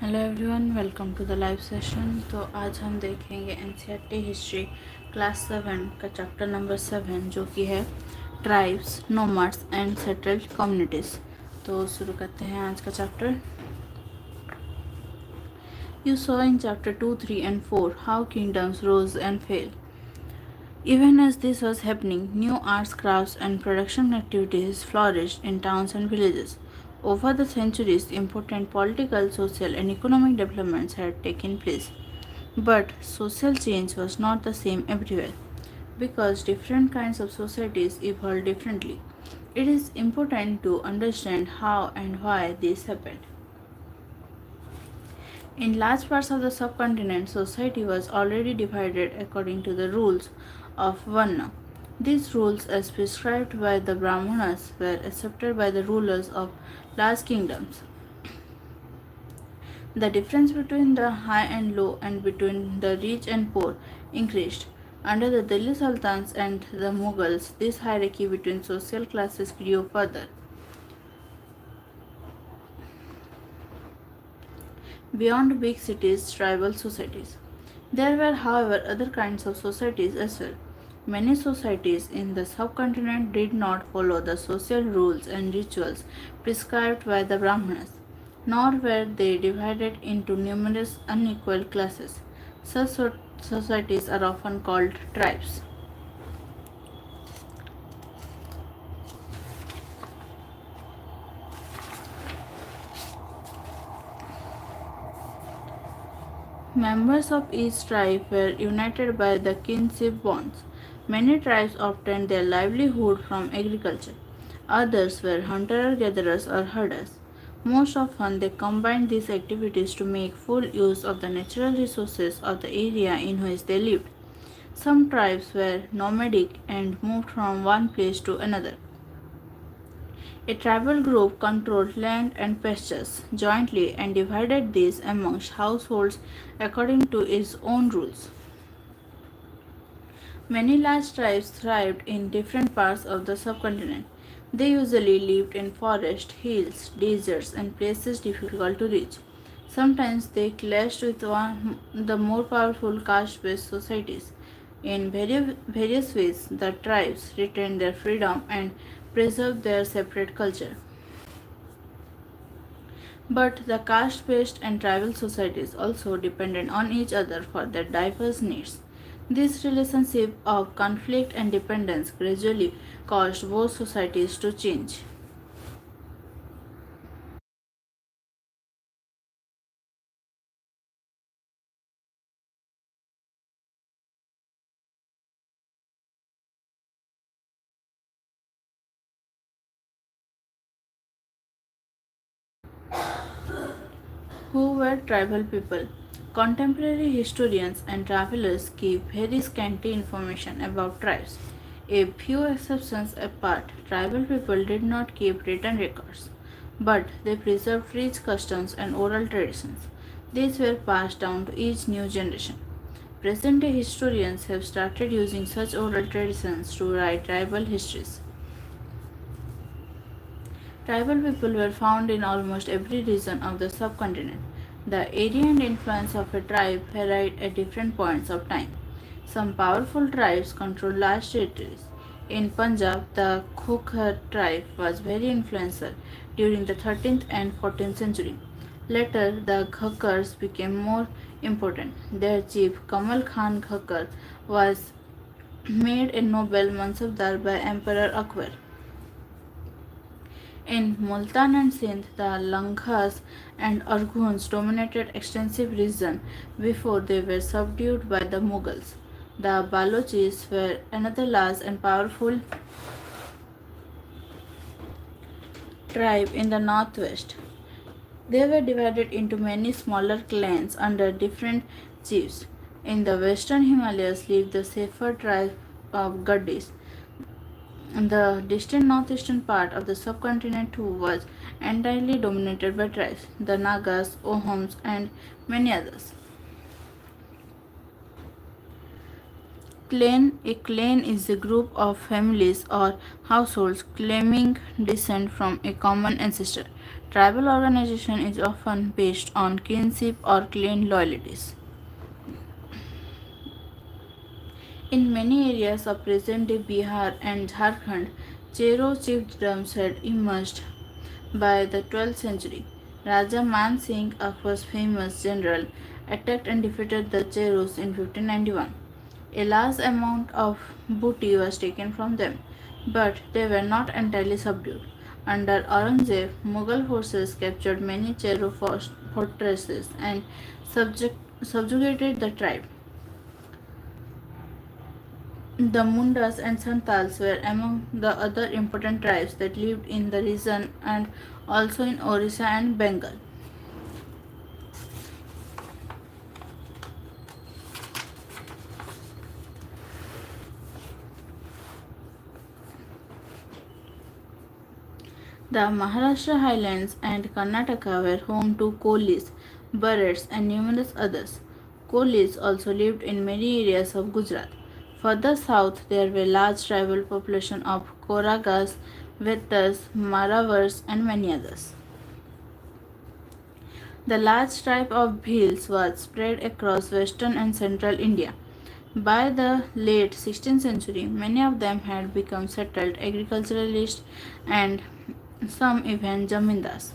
Hello everyone, welcome to the live session. तो आज हम देखेंगे एनसीईआरटी हिस्ट्री क्लास 7 का चैप्टर नंबर 7 जो कि है tribes, nomads and settled communities. तो शुरू करते हैं आज का chapter. You saw in chapter 2, 3 and 4 how kingdoms rose and fell. Even as this was happening, new arts, crafts, and production activities flourished in towns and villages. Over the centuries, important political, social, and economic developments had taken place. But social change was not the same everywhere because different kinds of societies evolved differently. It is important to understand how and why this happened. In large parts of the subcontinent, society was already divided according to the rules of Varna. These rules, as prescribed by the Brahmanas, were accepted by the rulers of large kingdoms. The difference between the high and low and between the rich and poor increased. Under the Delhi Sultans and the Mughals, this hierarchy between social classes grew further. Beyond big cities, tribal societies. There were, however, other kinds of societies as well. Many societies in the subcontinent did not follow the social rules and rituals prescribed by the Brahmanas, nor were they divided into numerous unequal classes. Such societies are often called tribes. Members of each tribe were united by the kinship bonds. Many tribes obtained their livelihood from agriculture. Others were hunter-gatherers or herders. Most often, they combined these activities to make full use of the natural resources of the area in which they lived. Some tribes were nomadic and moved from one place to another. A tribal group controlled land and pastures jointly and divided these amongst households according to its own rules. Many large tribes thrived in different parts of the subcontinent. They usually lived in forests, hills, deserts, and places difficult to reach. Sometimes they clashed with the more powerful caste based societies. In various ways, the tribes retained their freedom and preserved their separate culture. But the caste based and tribal societies also depended on each other for their diverse needs. This relationship of conflict and dependence gradually caused both societies to change. Who were tribal people? Contemporary historians and travelers give very scanty information about tribes. A few exceptions apart, tribal people did not keep written records, but they preserved rich customs and oral traditions. These were passed down to each new generation. Present day historians have started using such oral traditions to write tribal histories. Tribal people were found in almost every region of the subcontinent. The area and influence of a tribe varied at different points of time. Some powerful tribes controlled large territories. In Punjab, the Khokhar tribe was very influential during the 13th and 14th century. Later, the Ghakkars became more important. Their chief, Kamal Khan Ghakkar, was made a noble mansabdar by Emperor Akbar. In Multan and Sindh, the Langhas and Arghuns dominated extensive region before they were subdued by the Mughals. The Balochis were another large and powerful tribe in the northwest. They were divided into many smaller clans under different chiefs. In the western Himalayas lived the safer tribe of Gaddis. The distant northeastern part of the subcontinent too was entirely dominated by tribes, the Nagas, Oghams, and many others. A clan is a group of families or households claiming descent from a common ancestor. Tribal organization is often based on kinship or clan loyalties. In many areas of present-day Bihar and Jharkhand, Chero chiefdoms had emerged by the 12th century. Raja Man Singh, Akbar's famous general, attacked and defeated the Cheros in 1591. A large amount of booty was taken from them, but they were not entirely subdued. Under Aurangzeb, Mughal forces captured many Chero fortresses and subjugated the tribe. The Mundas and Santals were among the other important tribes that lived in the region and also in Orissa and Bengal. The Maharashtra highlands and Karnataka were home to Kolis, Barets, and numerous others. Kolis also lived in many areas of Gujarat. Further south, there were large tribal population of Koragas, Vettas, Maravars, and many others. The large tribe of Bhils was spread across western and central India. By the late 16th century, many of them had become settled agriculturalists and some even zamindars.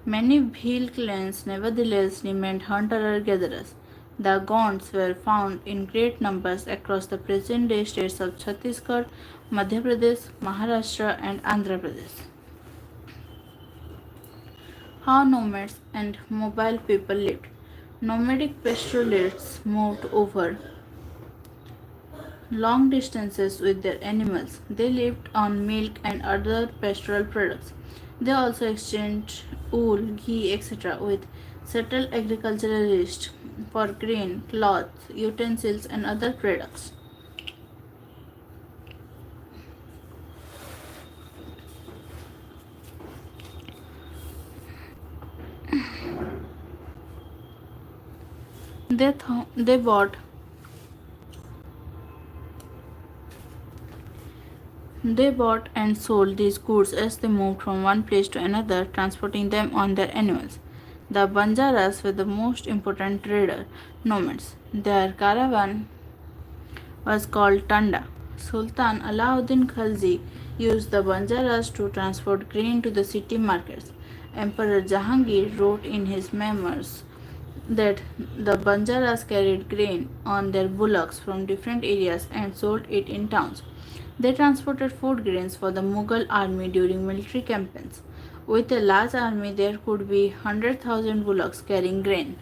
Many Bhil clans nevertheless remained hunter-gatherers. The Gonds were found in great numbers across the present-day states of Chhattisgarh, Madhya Pradesh, Maharashtra, and Andhra Pradesh. How nomads and mobile people lived. Nomadic pastoralists moved over long distances with their animals. They lived on milk and other pastoral products. They also exchanged wool, ghee, etc. with settled agriculturalists for grain, cloth, utensils, and other products. They bought They bought and sold these goods as they moved from one place to another, transporting them on their animals. The Banjaras were the most important trader nomads. Their caravan was called Tanda. Sultan Alauddin Khalji used the Banjaras to transport grain to the city markets. Emperor Jahangir wrote in his memoirs that the Banjaras carried grain on their bullocks from different areas and sold it in towns. They transported food grains for the Mughal army during military campaigns. With a large army, there could be 100,000 bullocks carrying grain.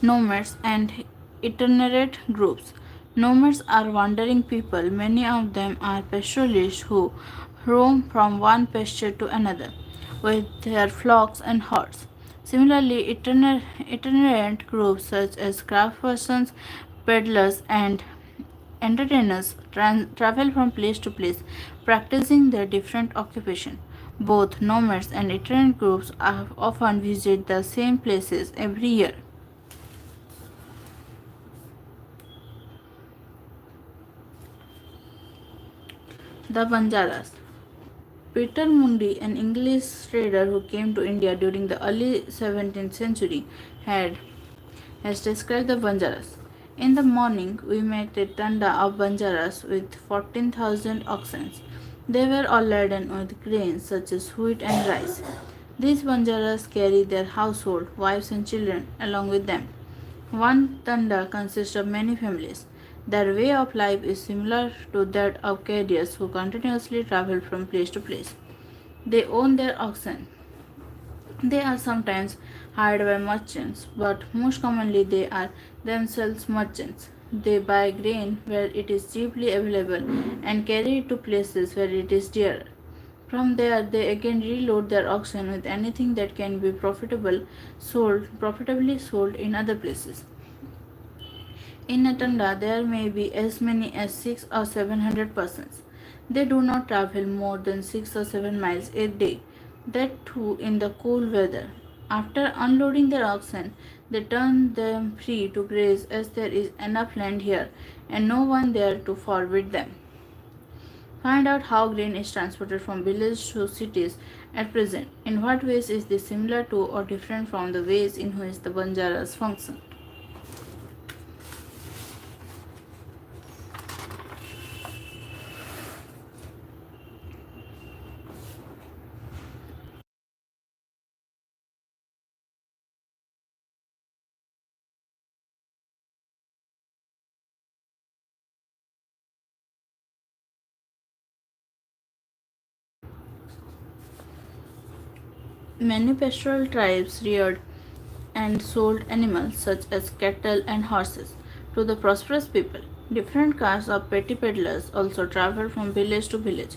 Nomads and itinerant groups. Nomads are wandering people. Many of them are pastoralists who roam from one pasture to another with their flocks and herds. Similarly, itinerant groups such as craftspersons, peddlers, and entertainers travel from place to place, practicing their different occupation. Both nomads and itinerant groups often visit the same places every year. The Banjaras. Peter Mundy, an English trader who came to India during the early 17th century, has described the Banjaras. In the morning, we met a tanda of Banjaras with 14,000 oxen. They were all laden with grains such as wheat and rice. These Banjaras carry their household, wives, and children along with them. One tanda consists of many families. Their way of life is similar to that of carriers who continuously travel from place to place. They own their oxen. They are sometimes hired by merchants, but most commonly they are themselves merchants. They buy grain where it is cheaply available and carry it to places where it is dearer. From there, they again reload their oxen with anything that can be profitably sold in other places. In Natanda, there may be as many as 6 or 700 persons. They do not travel more than 6 or 7 miles a day, that too in the cool weather. After unloading their oxen, they turn them free to graze as there is enough land here and no one there to forbid them. Find out how grain is transported from villages to cities at present. In what ways is this similar to or different from the ways in which the Banjaras function? Many pastoral tribes reared and sold animals such as cattle and horses to the prosperous people. Different castes of petty peddlers also traveled from village to village.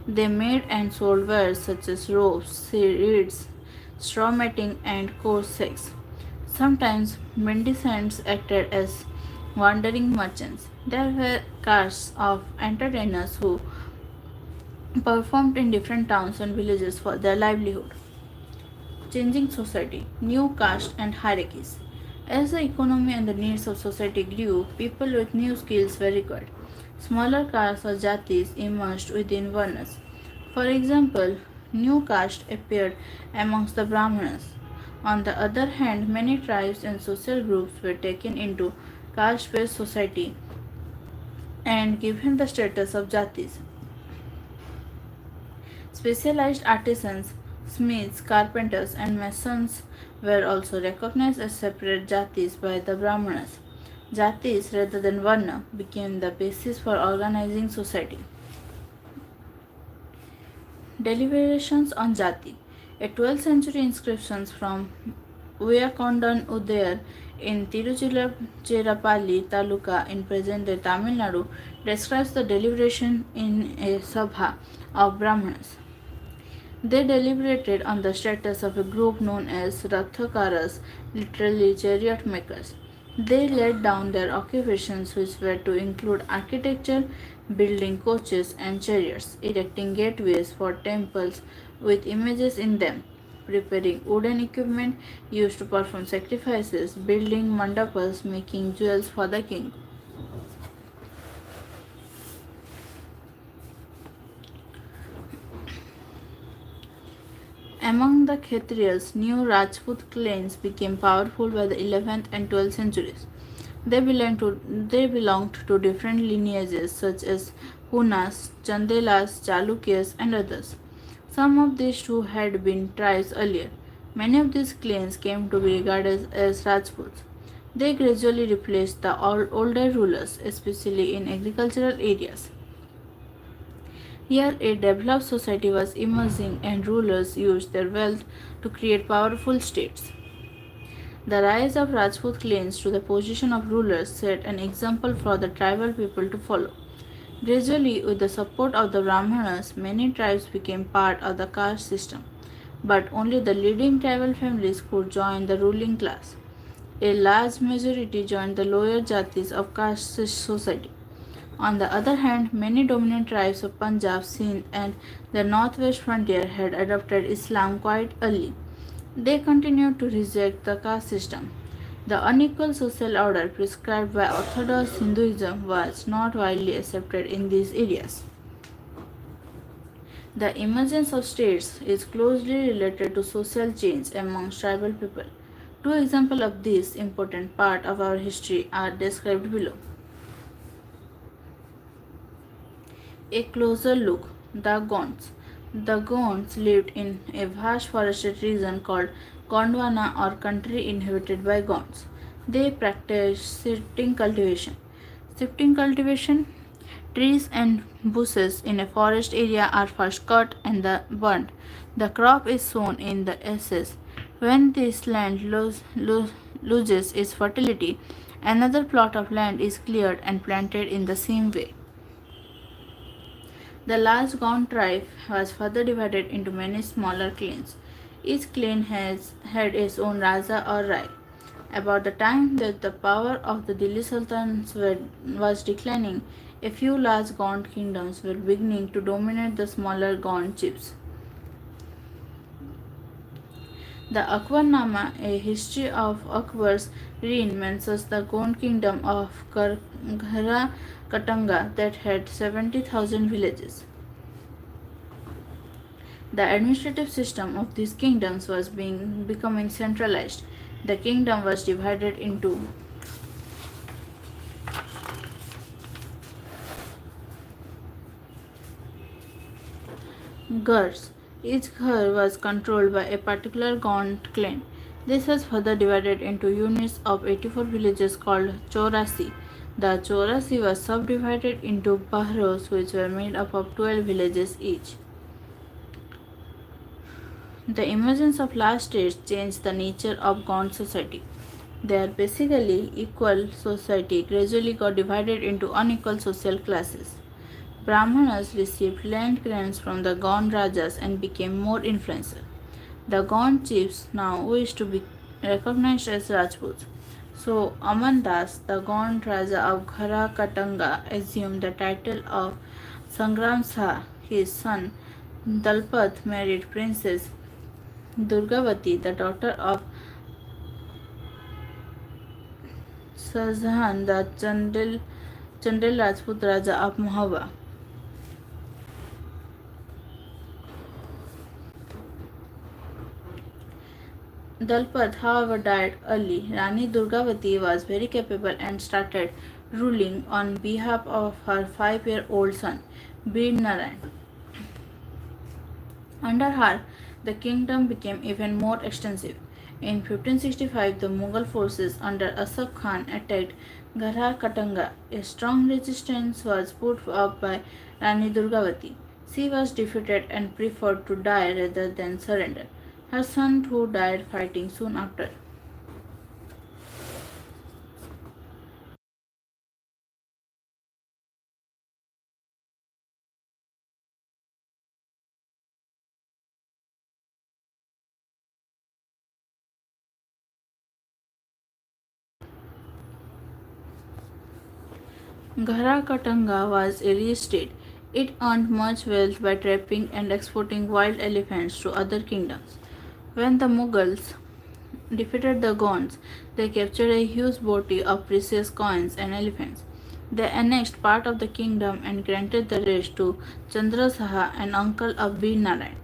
They made and sold wares such as ropes, reeds, straw matting, and coarse sex. Sometimes mendicants acted as wandering merchants. There were castes of entertainers who performed in different towns and villages for their livelihood. Changing society, new caste and hierarchies. As the economy and the needs of society grew, people with new skills were required. Smaller castes or jatis emerged within varnas. For example, new caste appeared amongst the Brahmanas. On the other hand, many tribes and social groups were taken into caste-based society and given the status of jatis. Specialized artisans, smiths, carpenters, and masons were also recognized as separate jatis by the Brahmanas. Jatis rather than varna became the basis for organizing society. Deliberations on Jati. A 12th century inscription from Uyakondan Udair in Tiruchirappalli Taluka in present-day Tamil Nadu describes the deliberation in a sabha of Brahmanas. They deliberated on the status of a group known as Rathakaras, literally chariot makers. They laid down their occupations, which were to include architecture, building coaches and chariots, erecting gateways for temples with images in them, preparing wooden equipment used to perform sacrifices, building mandapas, making jewels for the king. Among the Kshatriyas, new Rajput clans became powerful by the 11th and 12th centuries. They belonged to different lineages such as Hunas, Chandelas, Chalukyas, and others. Some of these too had been tribes earlier. Many of these clans came to be regarded as Rajputs. They gradually replaced the older rulers, especially in agricultural areas. Here, a developed society was emerging, and rulers used their wealth to create powerful states. The rise of Rajput clans to the position of rulers set an example for the tribal people to follow. Gradually, with the support of the Brahmanas, many tribes became part of the caste system, but only the leading tribal families could join the ruling class. A large majority joined the lower jatis of caste society. On the other hand, many dominant tribes of Punjab, Sindh, and the northwest frontier had adopted Islam quite early. They continued to reject the caste system. The unequal social order prescribed by Orthodox Hinduism was not widely accepted in these areas. The emergence of states is closely related to social change among tribal people. Two examples of this important part of our history are described below. A closer look. The Gonds. The Gonds lived in a vast forested region called Gondwana or country inhabited by Gonds. They practiced shifting cultivation. Shifting cultivation, trees and bushes in a forest area are first cut and burnt. The crop is sown in the ashes. When this land loses its fertility, another plot of land is cleared and planted in the same way. The large Gond tribe was further divided into many smaller clans. Each clan had its own Raja or Rai. About the time that the power of the Delhi Sultans was declining, a few large Gond kingdoms were beginning to dominate the smaller Gond chiefs. The Akbarnama, a history of Akbar's reign, mentions the Gond kingdom of Ghara Katanga that had 70,000 villages. The administrative system of these kingdoms was becoming centralized. The kingdom was divided into Ghars. Each Ghar was controlled by a particular Gond clan. This was further divided into units of 84 villages called Chaurasi. The Chaurasi was subdivided into Bahros, which were made up of 12 villages each. The emergence of large states changed the nature of Gond society. Their basically equal society gradually got divided into unequal social classes. Brahmanas received land grants from the Gond Rajas and became more influential. The Gond chiefs now wished to be recognized as Rajputs. So Aman Das, the Gond Raja of Ghara Katanga, assumed the title of Sangram Shah. His son Dalpat married Princess Durgavati, the daughter of Shahjahan, the Chandel Rajput Raja of Mahaba. Dalpat, however, died early. Rani Durgavati was very capable and started ruling on behalf of her 5-year-old son, Bir Narayan. Under her, the kingdom became even more extensive. In 1565, the Mughal forces under Asaf Khan attacked Garha Katanga. A strong resistance was put up by Rani Durgavati. She was defeated and preferred to die rather than surrender. Her son too died fighting soon after. Ghara Katanga was a rich state. It earned much wealth by trapping and exporting wild elephants to other kingdoms. When the Mughals defeated the Gonds, they captured a huge booty of precious coins and elephants. They annexed part of the kingdom and granted the rest to Chandra Saha, an uncle of Bir Narayan.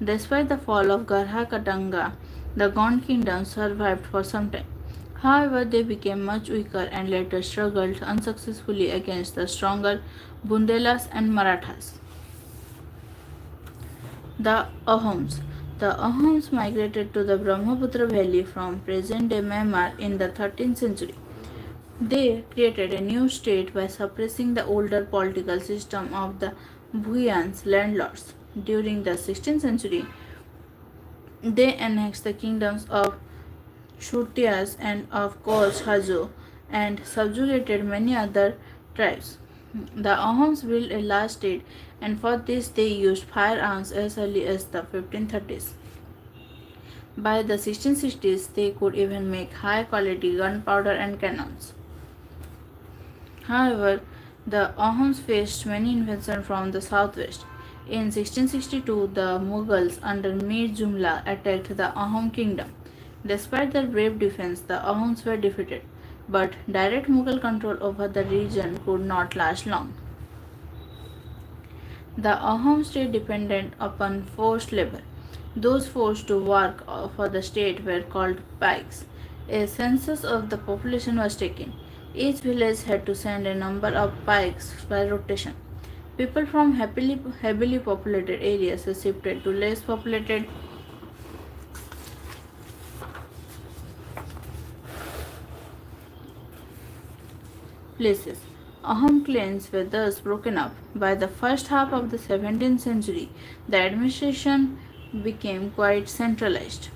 Despite the fall of Garha Katanga, the Gond kingdom survived for some time. However, they became much weaker and later struggled unsuccessfully against the stronger Bundelas and Marathas. The Ahoms. The Ahoms migrated to the Brahmaputra Valley from present-day Myanmar in the 13th century. They created a new state by suppressing the older political system of the Bhuians landlords. During the 16th century, they annexed the kingdoms of Shutias and of course Hajo and subjugated many other tribes. The Ahoms built a large state and for this they used firearms as early as the 1530s. By the 1660s, they could even make high quality gunpowder and cannons. However, the Ahoms faced many invasions from the southwest. In 1662, the Mughals under Mir Jumla attacked the Ahom kingdom. Despite their brave defense, the Ahoms were defeated, but direct Mughal control over the region could not last long. The Ahom state depended upon forced labor. Those forced to work for the state were called pikes. A census of the population was taken. Each village had to send a number of pikes by rotation. People from heavily populated areas were shifted to less populated places. Ahom clans were thus broken up. By the first half of the 17th century, the administration became quite centralized.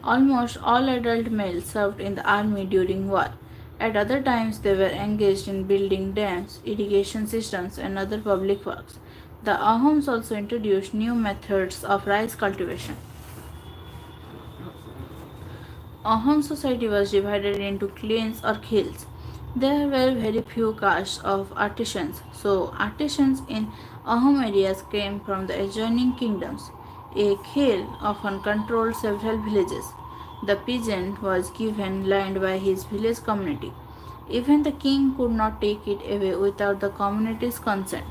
Almost all adult males served in the army during war. At other times, they were engaged in building dams, irrigation systems, and other public works. The Ahoms also introduced new methods of rice cultivation. Ahom society was divided into clans or khils. There were very few castes of artisans, so artisans in Ahom areas came from the adjoining kingdoms. A khel often controlled several villages. The peasant was given land by his village community. Even the king could not take it away without the community's consent.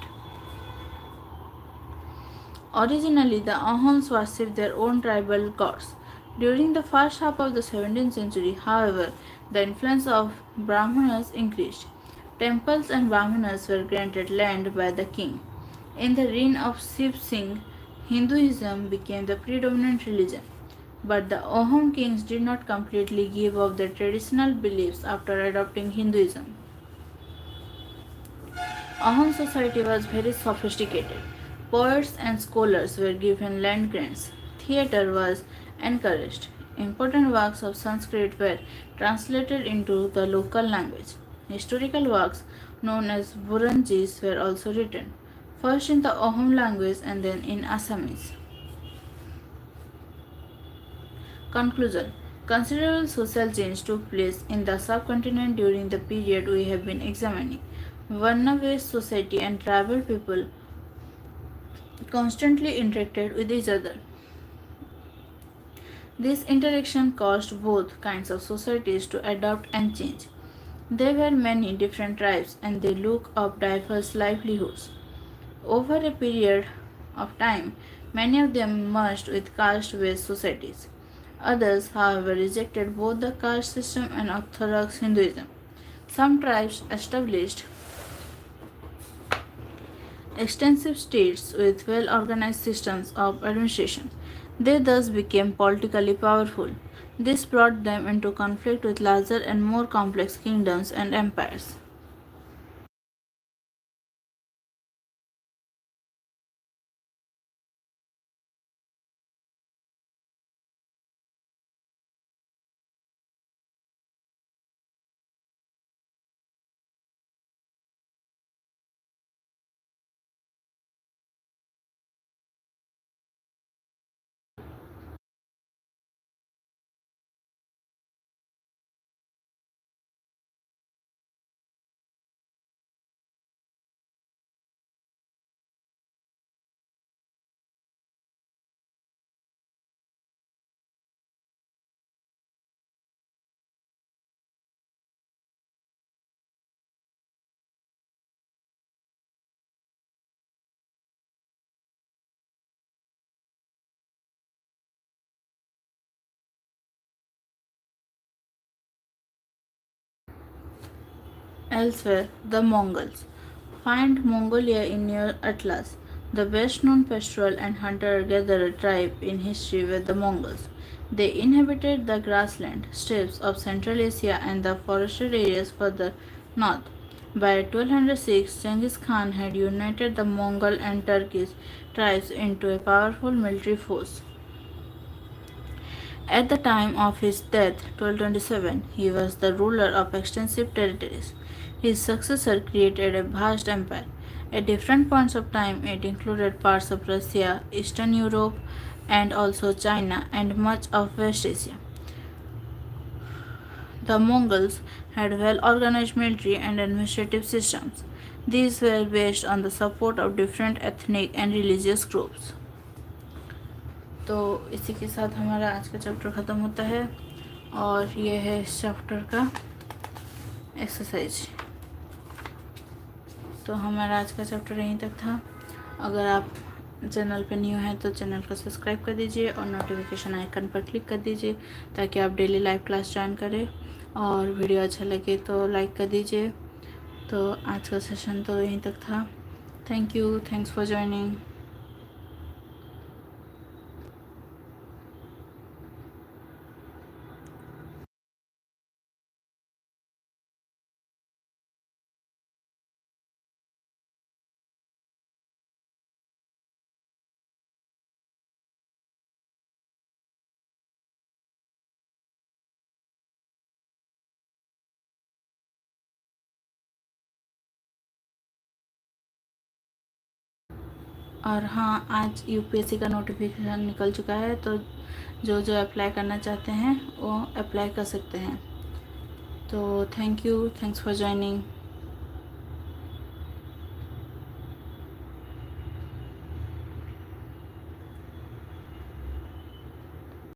Originally, the Ahoms worshipped their own tribal gods. During the first half of the 17th century, however, the influence of Brahmanas increased. Temples and Brahmanas were granted land by the king. In the reign of Shiv Singh, Hinduism became the predominant religion. But the Ahom kings did not completely give up their traditional beliefs after adopting Hinduism. Ahom society was very sophisticated. Poets and scholars were given land grants. Theatre was encouraged. Important works of Sanskrit were translated into the local language. Historical works known as Buranjis were also written, first in the Ahom language and then in Assamese. Conclusion. Considerable social change took place in the subcontinent during the period we have been examining. Varna-based society and tribal people constantly interacted with each other. This interaction caused both kinds of societies to adapt and change. There were many different tribes and they look up diverse livelihoods. Over a period of time, many of them merged with caste-based societies. Others, however, rejected both the caste system and Orthodox Hinduism. Some tribes established extensive states with well organized systems of administration. They thus became politically powerful. This brought them into conflict with larger and more complex kingdoms and empires. Elsewhere, the Mongols. Find Mongolia in your atlas. The best known pastoral and hunter gatherer tribe in history were the Mongols. They inhabited the grassland steppes of Central Asia and the forested areas further north. By 1206, Genghis Khan had united the Mongol and Turkish tribes into a powerful military force. At the time of his death, 1227, he was the ruler of extensive territories. His successor created a vast empire. At different points of time, it included parts of Russia, Eastern Europe, and also China and much of West Asia. The Mongols had well organized military and administrative systems. These were based on the support of different ethnic and religious groups. तो इसी के साथ हमारा आज का chapter ख़त्म होता है और ये है इस चैप्टर का एक्सरसाइज। तो हमारा आज का चैप्टर यहीं तक था। अगर आप चैनल पे न्यू हैं तो चैनल को सब्सक्राइब कर दीजिए और नोटिफिकेशन आइकन पर क्लिक कर दीजिए ताकि आप डेली लाइव क्लास ज्वाइन करें, और वीडियो अच्छा लगे तो लाइक कर दीजिए। तो आज का सेशन तो यहीं तक था। Thank you, thanks for joining. और हाँ, आज यूपीएससी का नोटिफिकेशन निकल चुका है, तो जो जो अप्लाई करना चाहते हैं वो अप्लाई कर सकते हैं। तो thank you, thanks for joining.